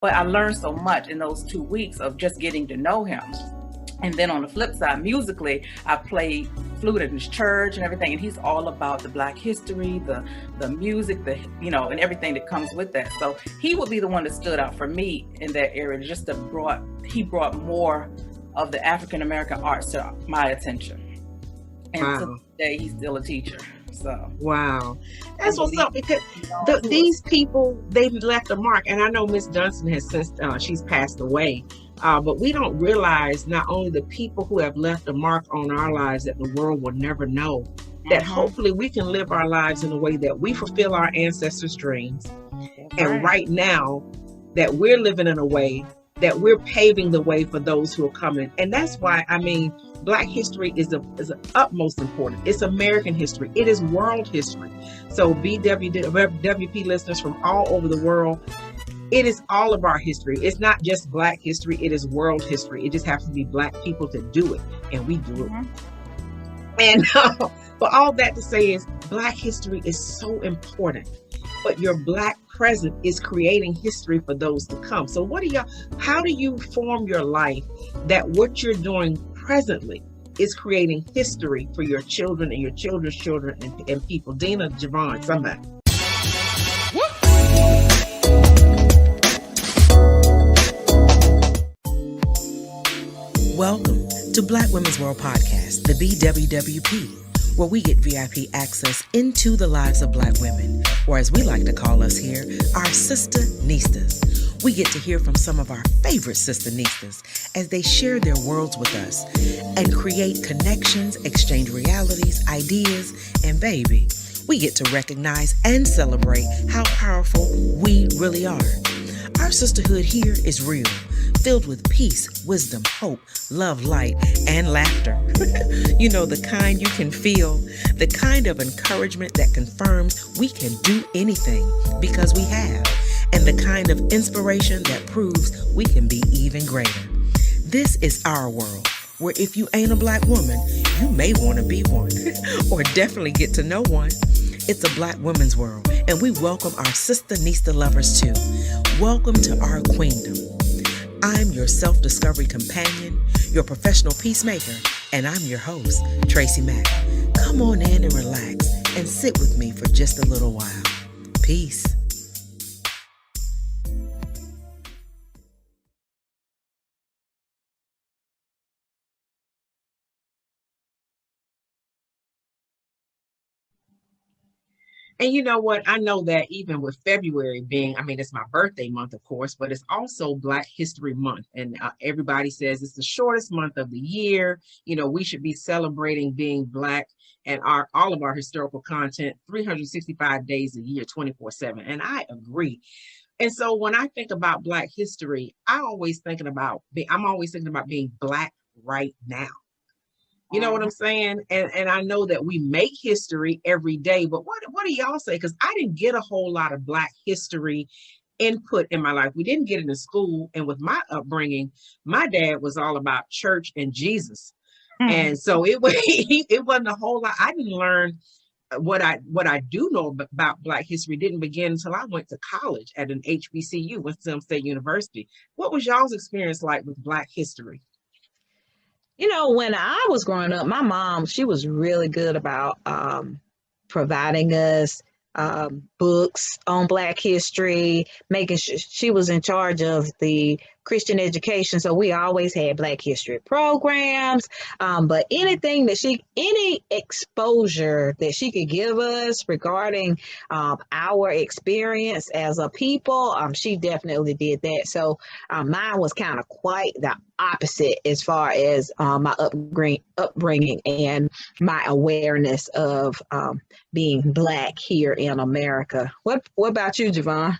But I learned so much in those 2 weeks of just getting to know him. And then on the flip side, musically, I played flute in his church and everything. And he's all about the Black history, the music, and everything that comes with that. So he would be the one that stood out for me in that area. He brought more of the African American arts to my attention. And Wow. to this day, he's still a teacher. So Wow, that's what's up, because these people, they've left a mark. And I know Miss Dunston has since she's passed away, but we don't realize not only the people who have left a mark on our lives that the world will never know, that hopefully we can live our lives in a way that we fulfill our ancestors' dreams. And right now that we're living in a way that we're paving the way for those who are coming. And that's why, I mean, Black history is the utmost important. It's American history. It is world history. So BWWP listeners from all over the world, it is all of our history. It's not just Black history. It is world history. It just has to be Black people to do it. And we do it. And but all that to say is Black history is so important. But your Black present is creating history for those to come. So how do you form your life that what you're doing presently is creating history for your children and your children's children and people? Dina, Javon, somebody. Welcome to Black Women's World Podcast, the BWWP, where we get VIP access into the lives of Black women, or as we like to call us here, our sister Nistas. We get to hear from some of our favorite sister Nistas as they share their worlds with us and create connections, exchange realities, ideas, and baby, we get to recognize and celebrate how powerful we really are. Our sisterhood here is real, filled with peace, wisdom, hope, love, light, and laughter. You know, the kind you can feel, the kind of encouragement that confirms we can do anything because we have, and the kind of inspiration that proves we can be even greater. This is our world, where if you ain't a Black woman, you may want to be one, or definitely get to know one. It's a Black women's world, and we welcome our sister Nista lovers too. Welcome to our queendom. I'm your self-discovery companion, your professional peacemaker, and I'm your host, TracyMac. Come on in and relax and sit with me for just a little while. Peace. And you know what? I know that even with February being, I mean, it's my birthday month, of course, but it's also Black History Month. And everybody says it's the shortest month of the year. You know, we should be celebrating being Black and all of our historical content 365 days a year, 24/7. And I agree. And so when I think about Black history, I'm always thinking about being Black right now. You know what I'm saying? And I know that we make history every day, but what do y'all say? Because I didn't get a whole lot of Black history input in my life. We didn't get it in school. And with my upbringing, my dad was all about church and Jesus. And so it wasn't a whole lot. I didn't learn what I do know about Black history didn't begin until I went to college at an HBCU, Winston-Salem State University. What was y'all's experience like with Black history? You know, when I was growing up, my mom, she was really good about providing us books on Black history, making sure she was in charge of the Christian education. So we always had Black history programs, but any exposure that she could give us regarding our experience as a people, she definitely did that. So mine was kind of quite the opposite as far as my upbringing and my awareness of being Black here in America. What about you, Javon?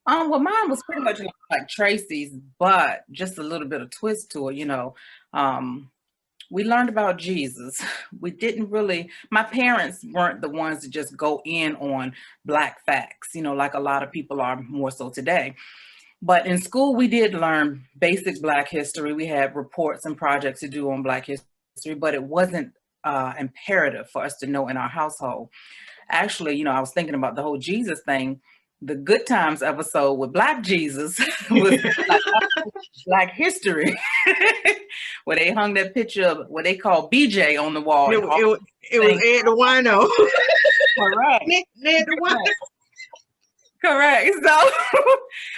Well, mine was pretty much like Tracy's, but just a little bit of twist to it, we learned about Jesus. We didn't really, my parents weren't the ones to just go in on Black facts, like a lot of people are more so today. But in school, we did learn basic Black history. We had reports and projects to do on Black history, but it wasn't imperative for us to know in our household. Actually, I was thinking about the whole Jesus thing. the Good Times episode with Black Jesus was like Black history, where they hung that picture of what they call BJ on the wall. It was Ed the Wino. Correct. Ned the Wino. Correct. So,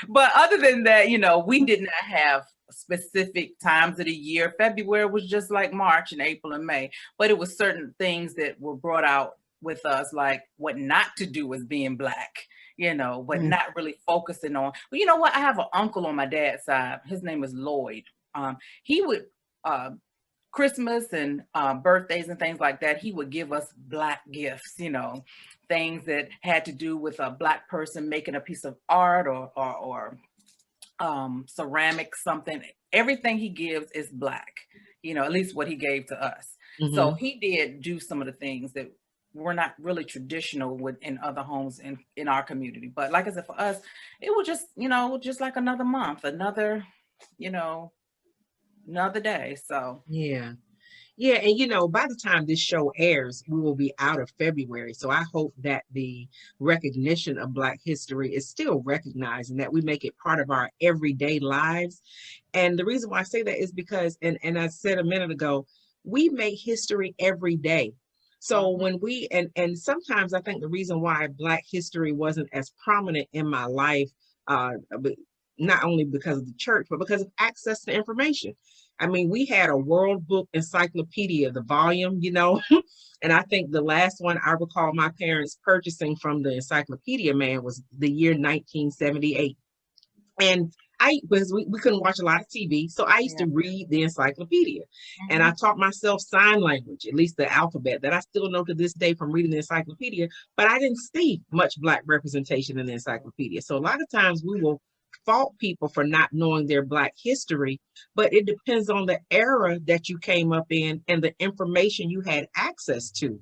but other than that, you know, we did not have specific times of the year. February was just like March and April and May, but it was certain things that were brought out with us, like what not to do as being Black, you know, but not really focusing on. Well, you know what? I have an uncle on my dad's side. His name is Lloyd. He would, Christmas and birthdays and things like that, he would give us Black gifts, you know, things that had to do with a Black person making a piece of art or ceramic, something. Everything he gives is Black, you know, at least what he gave to us. So he did do some of the things that were not really traditional in other homes in our community. But like I said, for us, it was just, you know, just like another month, another, you know, another day. So yeah. And you know, by the time this show airs, we will be out of February. So I hope that the recognition of Black history is still recognized and that we make it part of our everyday lives. And the reason why I say that is because, and I said a minute ago, we make history every day. So when we, and sometimes I think the reason why Black history wasn't as prominent in my life, not only because of the church, but because of access to information. I mean, we had a World Book Encyclopedia, the volume, you know, and I think the last one I recall my parents purchasing from the encyclopedia man was the year 1978. And because we couldn't watch a lot of TV, so I used to read the encyclopedia. And I taught myself sign language, at least the alphabet, that I still know to this day from reading the encyclopedia, but I didn't see much Black representation in the encyclopedia. So a lot of times we will fault people for not knowing their Black history, but it depends on the era that you came up in and the information you had access to,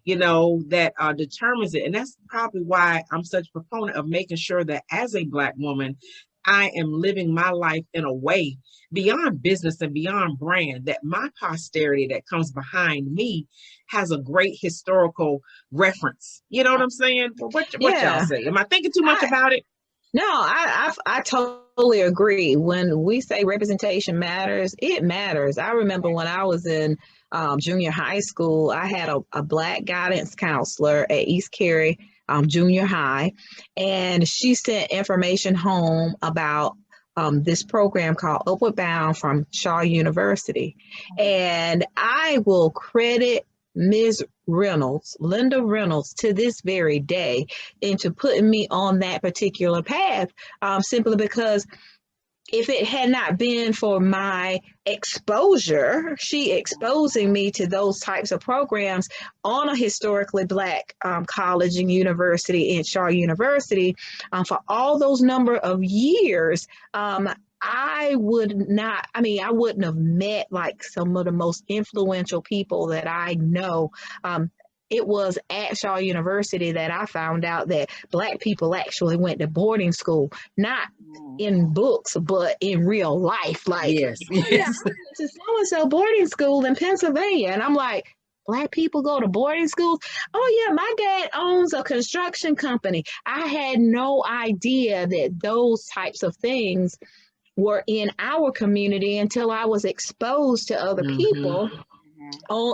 you know, that determines it. And that's probably why I'm such a proponent of making sure that as a Black woman, I am living my life in a way beyond business and beyond brand, that my posterity that comes behind me has a great historical reference. You know what I'm saying? Well, what y'all say? Am I thinking too much about it? No, I totally agree. When we say representation matters, it matters. I remember when I was in junior high school, I had a Black guidance counselor at East Cary Junior High, and she sent information home about this program called Upward Bound from Shaw University. And I will credit Ms. Reynolds, Linda Reynolds, to this very day into putting me on that particular path, simply because if it had not been for my exposure, she exposing me to those types of programs on a historically Black college and university in Shaw University for all those number of years, I wouldn't have met like some of the most influential people that I know. It was at Shaw University that I found out that Black people actually went to boarding school, not in books, but in real life. Like, yes. To so-and-so boarding school in Pennsylvania. And I'm like, Black people go to boarding schools? Oh yeah, my dad owns a construction company. I had no idea that those types of things were in our community until I was exposed to other people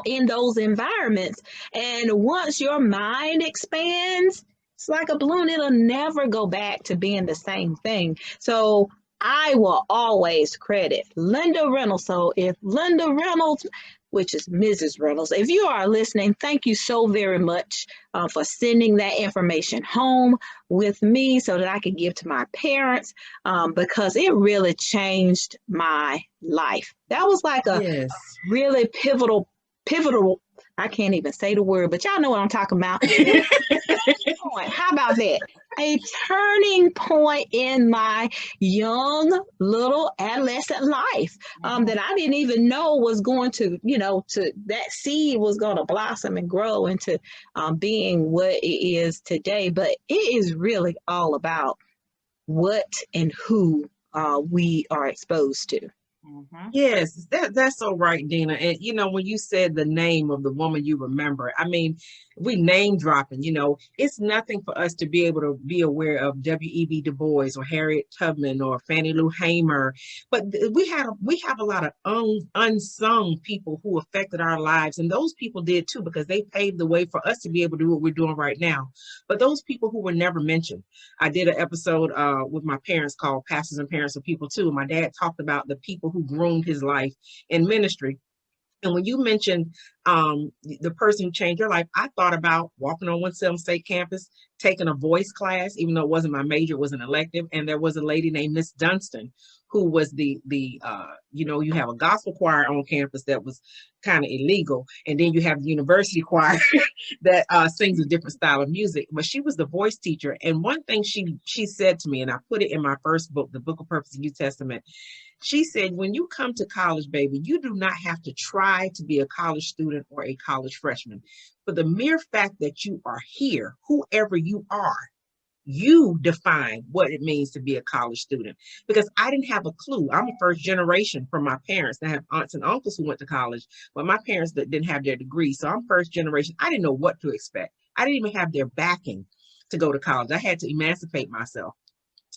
in those environments. And once your mind expands, it's like a balloon. It'll never go back to being the same thing. So I will always credit Linda Reynolds. So if Linda Reynolds, which is Mrs. Reynolds, if you are listening, thank you so very much for sending that information home with me so that I could give to my parents, because it really changed my life. That was like a really pivotal, I can't even say the word, but y'all know what I'm talking about. How about that? A turning point in my young little adolescent life that I didn't even know was going to, that seed was going to blossom and grow into being what it is today. But it is really all about what and who we are exposed to. Yes, that's so right, Dina. And when you said the name of the woman you remember, I mean, we name dropping, it's nothing for us to be able to be aware of W.E.B. Du Bois or Harriet Tubman or Fannie Lou Hamer. But we have a lot of unsung people who affected our lives. And those people did too, because they paved the way for us to be able to do what we're doing right now. But those people who were never mentioned. I did an episode with my parents called Pastors and Parents of People Too. My dad talked about the people who groomed his life in ministry. And when you mentioned the person who changed your life, I thought about walking on Winston-Salem State campus, taking a voice class, even though it wasn't my major, it was an elective. And there was a lady named Miss Dunstan, who was you have a gospel choir on campus that was kind of illegal. And then you have the university choir that sings a different style of music. But she was the voice teacher. And one thing she said to me, and I put it in my first book, The Book of Purpose and New Testament, she said, when you come to college, baby, you do not have to try to be a college student or a college freshman. For the mere fact that you are here, whoever you are, you define what it means to be a college student. Because I didn't have a clue. I'm a first generation from my parents. I have aunts and uncles who went to college, but my parents didn't have their degree. So I'm first generation. I didn't know what to expect. I didn't even have their backing to go to college. I had to emancipate myself.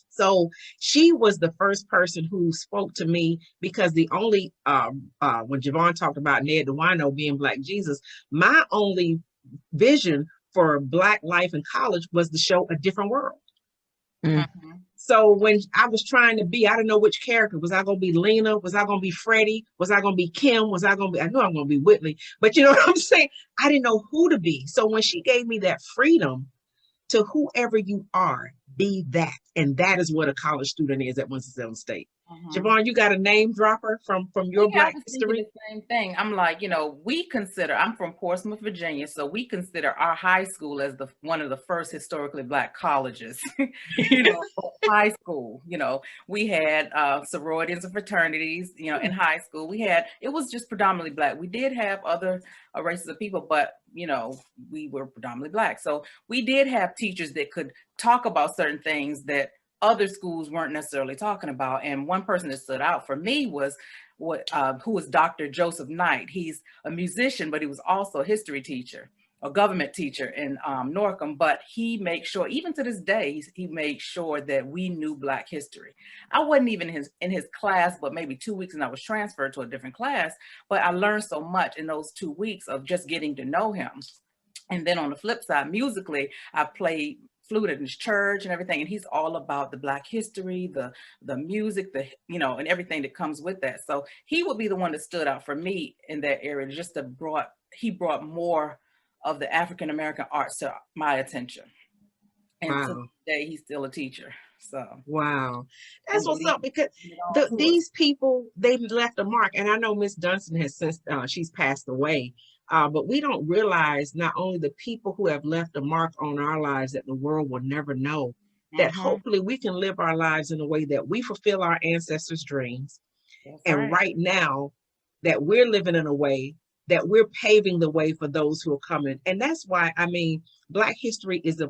So she was the first person who spoke to me, because the only, when Javon talked about Ned DeWino being Black Jesus, my only vision for Black life in college was to show a different world. Mm-hmm. So when I was trying to be, I didn't know which character. Was I going to be Lena? Was I going to be Freddie? Was I going to be Kim? I know I'm going to be Whitley, but you know what I'm saying? I didn't know who to be. So when she gave me that freedom to whoever you are, be that. And that is what a college student is at Winston-Salem State. Javon, you got a name dropper from your Black history? The same thing. I'm like, I'm from Portsmouth, Virginia, so we consider our high school as one of the first historically Black colleges. High school, we had sororities and fraternities, in high school. It was just predominantly Black. We did have other races of people, but we were predominantly Black. So we did have teachers that could talk about certain things that other schools weren't necessarily talking about. And one person that stood out for me was who was Dr. Joseph Knight. He's a musician, but he was also a history teacher, a government teacher in Norcom. But he makes sure, even to this day, he made sure that we knew Black history. I wasn't even in his class, but maybe 2 weeks, and I was transferred to a different class. But I learned so much in those 2 weeks of just getting to know him. And then on the flip side, musically, I played flute in his church and everything, and he's all about the Black history, the music, and everything that comes with that. So he would be the one that stood out for me in that area. He brought more of the African American arts to my attention, and to this day he's still a teacher. So wow, that's what's up, because these people, they left a mark. And I know Miss Dunstan has since she's passed away. But we don't realize not only the people who have left a mark on our lives that the world will never know, that hopefully we can live our lives in a way that we fulfill our ancestors' dreams. That's and right now that we're living in a way that we're paving the way for those who are coming. And that's why, Black history is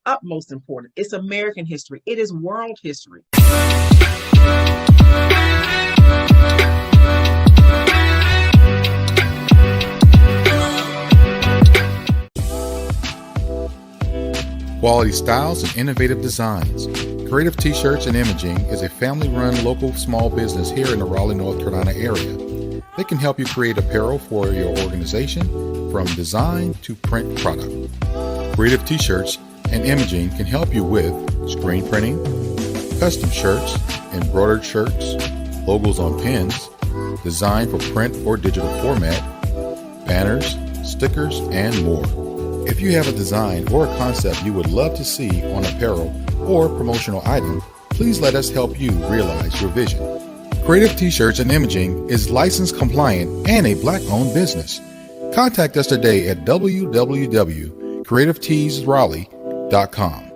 utmost important. It's American history. It is world history. Quality styles and innovative designs. Creative T-Shirts and Imaging is a family-run local small business here in the Raleigh, North Carolina area. They can help you create apparel for your organization, from design to print product. Creative T-Shirts and Imaging can help you with screen printing, custom shirts, embroidered shirts, logos on pins, design for print or digital format, banners, stickers, and more. If you have a design or a concept you would love to see on apparel or promotional item, please let us help you realize your vision. Creative T-Shirts and Imaging is license compliant and a Black-owned business. Contact us today at www.creativeteesraleigh.com.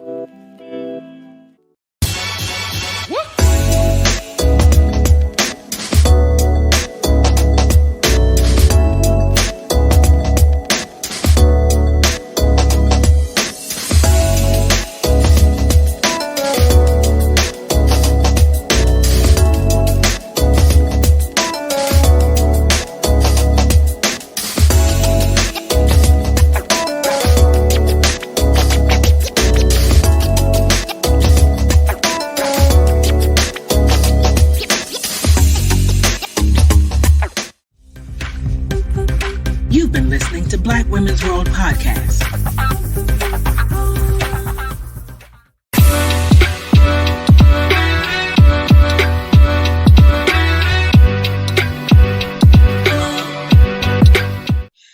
Black Women's World Podcast.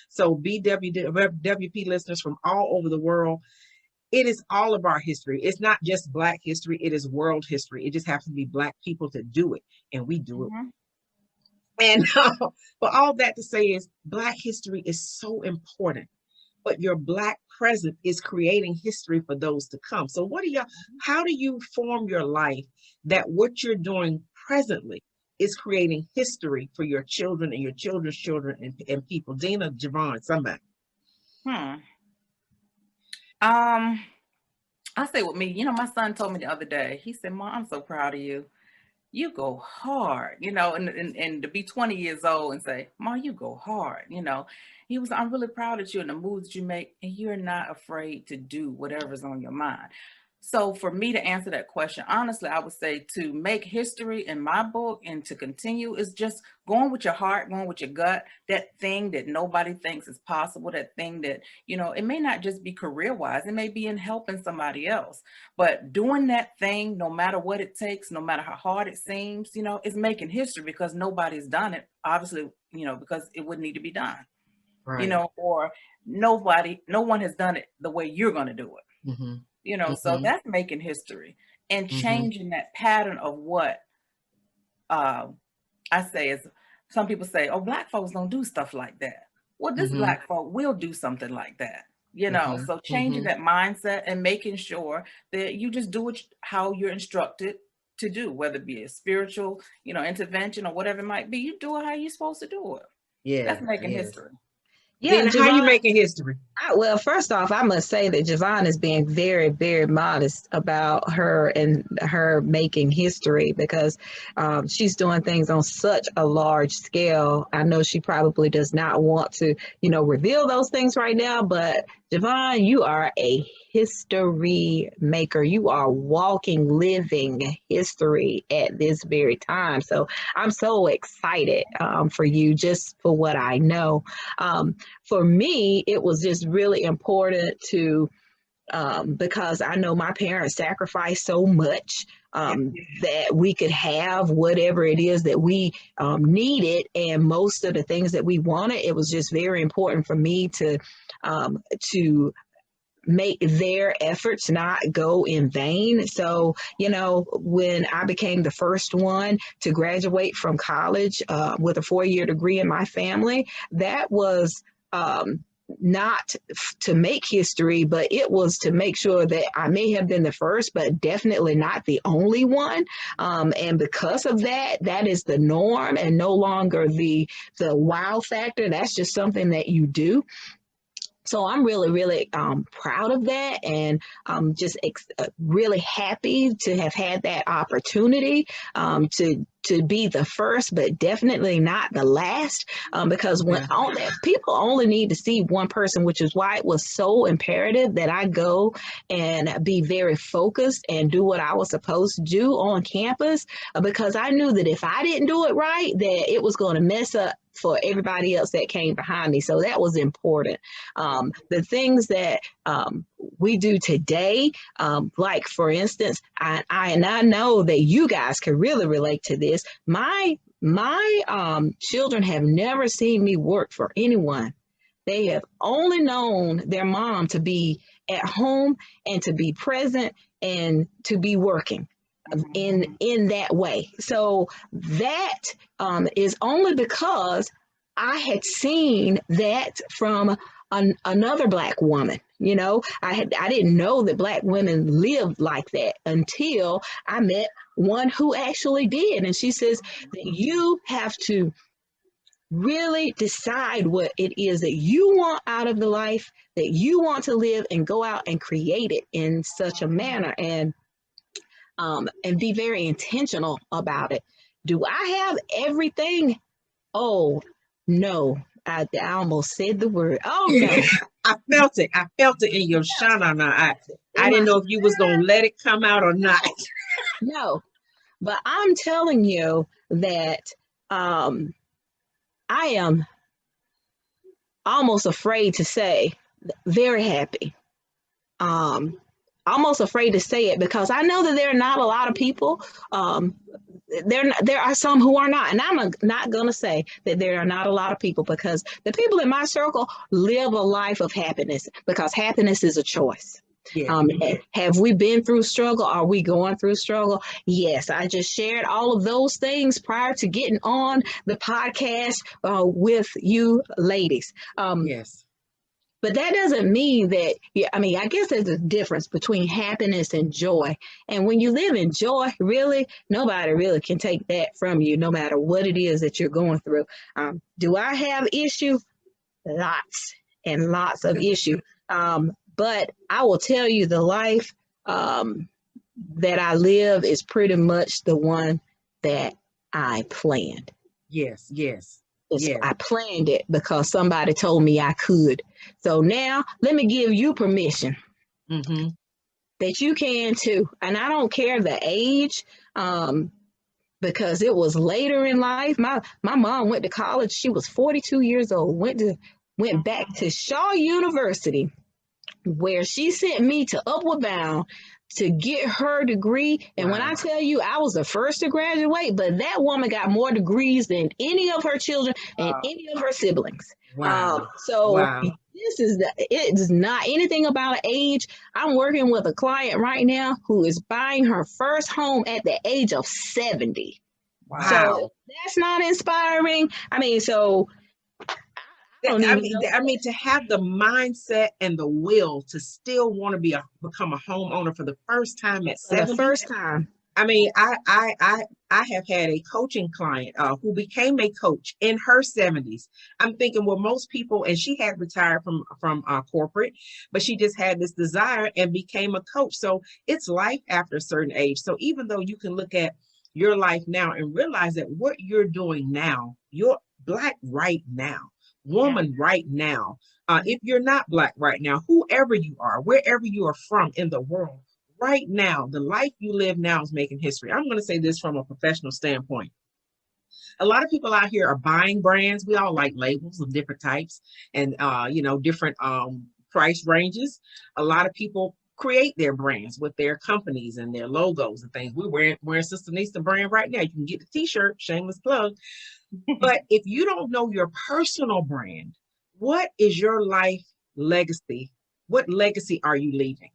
So BWWP listeners from all over the world, it is all of our history. It's not just Black history, it is world history. It just has to be Black people to do it, and we do it. And but all that to say is Black history is so important, but your Black present is creating history for those to come. So how do you form your life that what you're doing presently is creating history for your children and your children's children and people? Dina, Javon, somebody. I say with me, my son told me the other day, he said, Mom, I'm so proud of you. You go hard, and to be 20 years old and say, Mom, you go hard, I'm really proud of you and the moves you make, and you're not afraid to do whatever's on your mind. So for me to answer that question, honestly, I would say to make history in my book and to continue is just going with your heart, going with your gut, that thing that nobody thinks is possible, that thing that, it may not just be career-wise, it may be in helping somebody else, but doing that thing, no matter what it takes, no matter how hard it seems, is making history because nobody's done it, obviously, because it wouldn't need to be done, right. Or no one has done it the way you're going to do it. Mm-hmm. So that's making history and changing that pattern of what I say is, some people say, oh, Black folks don't do stuff like that. Well, this Black folk will do something like that, so changing that mindset and making sure that you just do it how you're instructed to do, whether it be a spiritual, intervention or whatever it might be, you do it how you're supposed to do it. Yeah. That's making history. Yeah, Javon, how are you making history? Well, first off, I must say that Javon is being very, very modest about her and her making history because she's doing things on such a large scale. I know she probably does not want to, reveal those things right now, but Javon, you are a history maker. You are walking, living history at this very time. So I'm so excited for you, just for what I know. For me, it was just really important to, because I know my parents sacrificed so much that we could have whatever it is that we needed, and most of the things that we wanted. It was just very important for me to make their efforts not go in vain. So, when I became the first one to graduate from college with a 4-year degree in my family, that was not to make history, but it was to make sure that I may have been the first, but definitely not the only one. And because of that, that is the norm and no longer the wow factor. That's just something that you do. So I'm really, really proud of that, and I'm just really happy to have had that opportunity to be the first, but definitely not the last, because when people only need to see one person, which is why it was so imperative that I go and be very focused and do what I was supposed to do on campus, because I knew that if I didn't do it right, that it was going to mess up for everybody else that came behind me. So that was important. The things that we do today, like for instance, I know that you guys can really relate to this. My children have never seen me work for anyone. They have only known their mom to be at home and to be present and to be working in that way. So that is only because I had seen that from another Black woman. I didn't know that Black women lived like that until I met one who actually did. And she says that you have to really decide what it is that you want out of the life that you want to live, and go out and create it in such a manner, and be very intentional about it. Do I have everything? Oh, no. I almost said the word. Oh, no. I felt it. I felt it in your shana. I didn't know if you was going to let it come out or not. No, but I'm telling you that I am almost afraid to say very happy. Almost afraid to say it because I know that there are not a lot of people. There are some who are not, and I'm not going to say that there are not a lot of people, because the people in my circle live a life of happiness, because happiness is a choice. Yeah. Have we been through struggle? Are we going through struggle? Yes. I just shared all of those things prior to getting on the podcast with you ladies. Yes. But that doesn't mean that, I guess there's a difference between happiness and joy. And when you live in joy, really, nobody really can take that from you, no matter what it is that you're going through. Do I have issues? Lots and lots of issues. But I will tell you, the life that I live is pretty much the one that I planned. Yes. I planned it because somebody told me I could. So now let me give you permission that you can too. And I don't care the age, because it was later in life. My mom went to college. She was 42 years old, went back to Shaw University, where she sent me to Upward Bound to get her degree. And when I tell you I was the first to graduate, but that woman got more degrees than any of her children and any of her siblings. It is not anything about an age. I'm working with a client right now who is buying her first home at the age of 70. Wow. So that's not inspiring. To have the mindset and the will to still want to become a homeowner for the first time at 70. The first time. I have had a coaching client who became a coach in her 70s. I'm thinking, well, most people, and she had retired from corporate, but she just had this desire and became a coach. So it's life after a certain age. So even though you can look at your life now and realize that what you're doing now, you're Black right now, woman right now. If you're not Black right now, whoever you are, wherever you are from in the world, right now, the life you live now is making history. I'm going to say this from a professional standpoint. A lot of people out here are buying brands. We all like labels of different types and, different price ranges. A lot of people create their brands with their companies and their logos and things. We're wearing Sister Nista brand right now. You can get the T-shirt, shameless plug. But if you don't know your personal brand, what is your life legacy? What legacy are you leaving?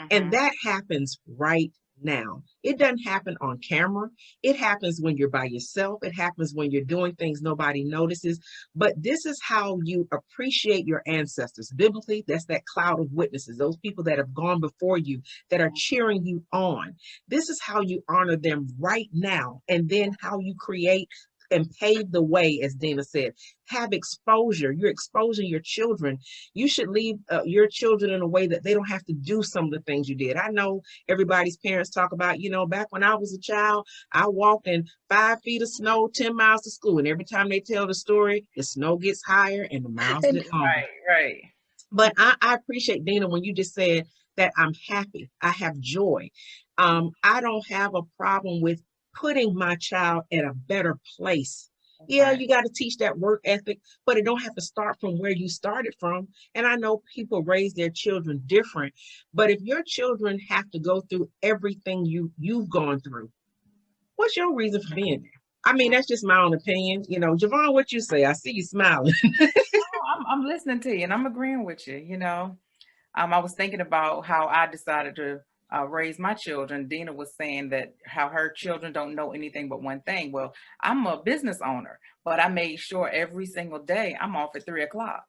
And that happens right now. It doesn't happen on camera. It happens when you're by yourself. It happens when you're doing things nobody notices. But this is how you appreciate your ancestors. Biblically, that's that cloud of witnesses, those people that have gone before you, that are cheering you on. This is how you honor them right now. And then how you create and pave the way, as Dina said. Have exposure. You're exposing your children. You should leave your children in a way that they don't have to do some of the things you did. I know everybody's parents talk about, back when I was a child, I walked in 5 feet of snow, 10 miles to school. And every time they tell the story, the snow gets higher and the miles get longer. Right. But I appreciate, Dina, when you just said that I'm happy. I have joy. I don't have a problem with putting my child in a better place. Yeah, you got to teach that work ethic, but it don't have to start from where you started from. And I know people raise their children different, but if your children have to go through everything you've gone through, what's your reason for being there? That's just my own opinion. Javon, what you say? I see you smiling. I'm listening to you and I'm agreeing with you. I was thinking about how I decided to raise my children. Dina was saying that how her children don't know anything but one thing. Well, I'm a business owner, but I made sure every single day I'm off at 3:00.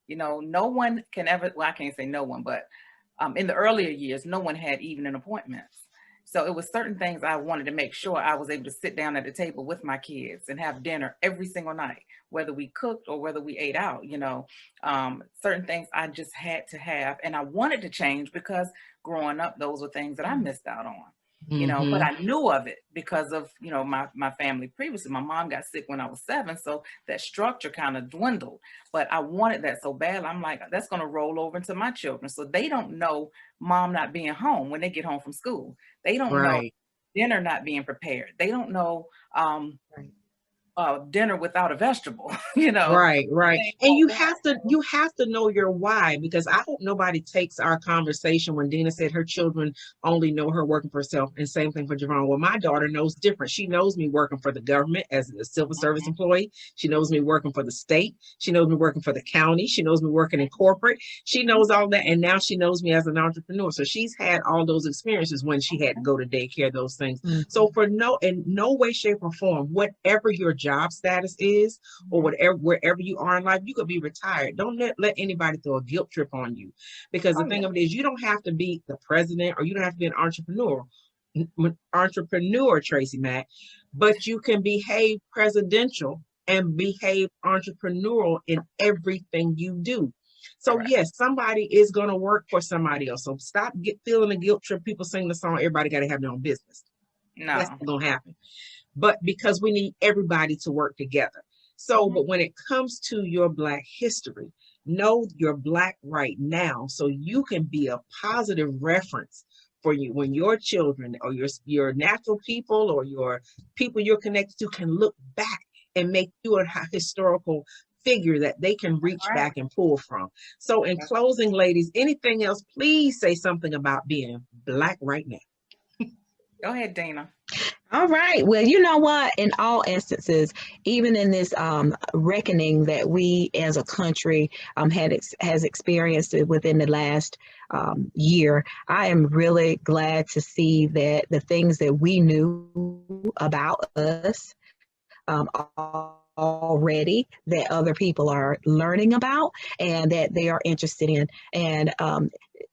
No one can ever, well, I can't say no one, but in the earlier years, no one had evening appointments. So it was certain things I wanted to make sure I was able to sit down at the table with my kids and have dinner every single night, whether we cooked or whether we ate out. Certain things I just had to have, and I wanted to change because growing up, those were things that I missed out on. But I knew of it because of, my family previously. My mom got sick when I was 7, so that structure kind of dwindled. But I wanted that so bad. I'm like, that's going to roll over into my children. So they don't know mom not being home when they get home from school. They don't know dinner not being prepared. They don't know dinner without a vegetable, you know. Right. And you have to know your why, because I hope nobody takes our conversation when Dina said her children only know her working for herself, and same thing for Javon. Well, my daughter knows different. She knows me working for the government as a civil service employee. She knows me working for the state. She knows me working for the county. She knows me working in corporate. She knows all that. And now she knows me as an entrepreneur. So she's had all those experiences when she had to go to daycare, those things. So in no way, shape, or form, whatever your job status is, or wherever you are in life, you could be retired. Don't let anybody throw a guilt trip on you, because the thing of it is, you don't have to be the president, or you don't have to be an entrepreneur, TracyMac, but you can behave presidential and behave entrepreneurial in everything you do. So yes, somebody is going to work for somebody else. So stop feeling a guilt trip. People sing the song, everybody got to have their own business. No, that's not going to happen. But because we need everybody to work together. So, but when it comes to your Black history, know you're Black right now, so you can be a positive reference for you when your children or your natural people or your people you're connected to can look back and make you a historical figure that they can reach back and pull from. So in closing, ladies, anything else, please say something about being Black right now. Go ahead, Dana. All right. Well, you know what? In all instances, even in this reckoning that we as a country has experienced within the last year, I am really glad to see that the things that we knew about us already, that other people are learning about and that they are interested in. And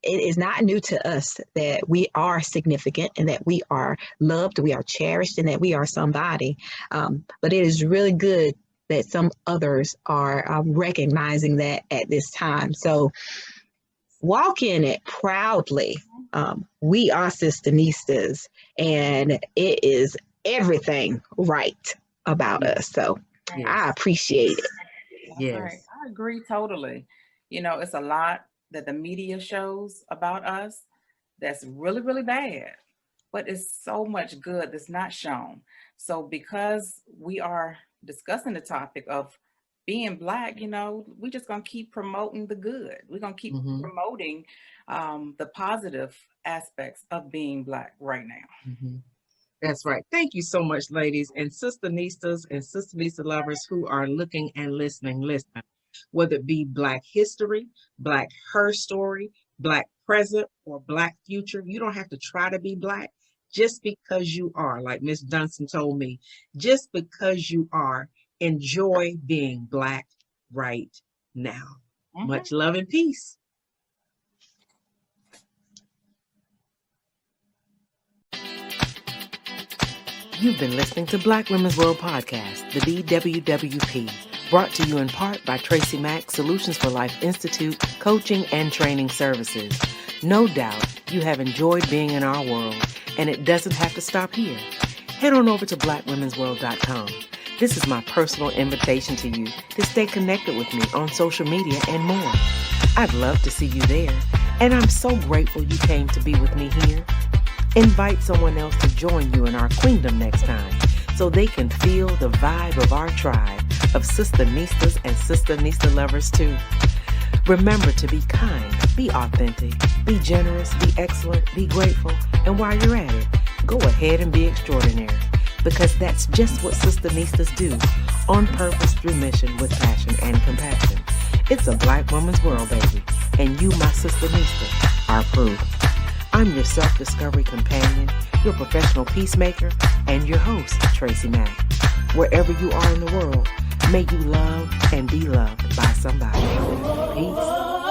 it is not new to us that we are significant and that we are loved, we are cherished, and that we are somebody. But it is really good that some others are recognizing that at this time. So walk in it proudly. We are Sistanistas, and it is everything right about us. So I appreciate it. Yes. Right. I agree totally. You know, it's a lot that the media shows about us that's really, really bad, but it's so much good that's not shown. So because we are discussing the topic of being Black, you know, we're just going to keep promoting the good. We're going to keep promoting the positive aspects of being Black right now. That's right. Thank you so much, ladies and Sistanistas and Sistanista lovers who are looking and listening. Listen, whether it be Black history, Black HERstory, Black present, or Black future, you don't have to try to be Black just because you are. Like Miss Dunstan told me, just because you are, enjoy being Black right now. Much love and peace. You've been listening to Black Women's World Podcast, the BWWP, brought to you in part by TracyMac Solutions for Life Institute, coaching and training services. No doubt you have enjoyed being in our world, and it doesn't have to stop here. Head on over to blackwomensworld.com. This is my personal invitation to you to stay connected with me on social media and more. I'd love to see you there, and I'm so grateful you came to be with me here. Invite someone else to join you in our queendom next time so they can feel the vibe of our tribe of Sistanistas and Sistanista lovers too. Remember to be kind, be authentic, be generous, be excellent, be grateful, and while you're at it, go ahead and be extraordinary, because that's just what Sistanistas do, on purpose, through mission, with passion and compassion. It's a Black woman's world, baby, and you, my Sistanista, are proof. I'm your self-discovery companion, your professional peacemaker, and your host, TracyMac. Wherever you are in the world, may you love and be loved by somebody. Peace.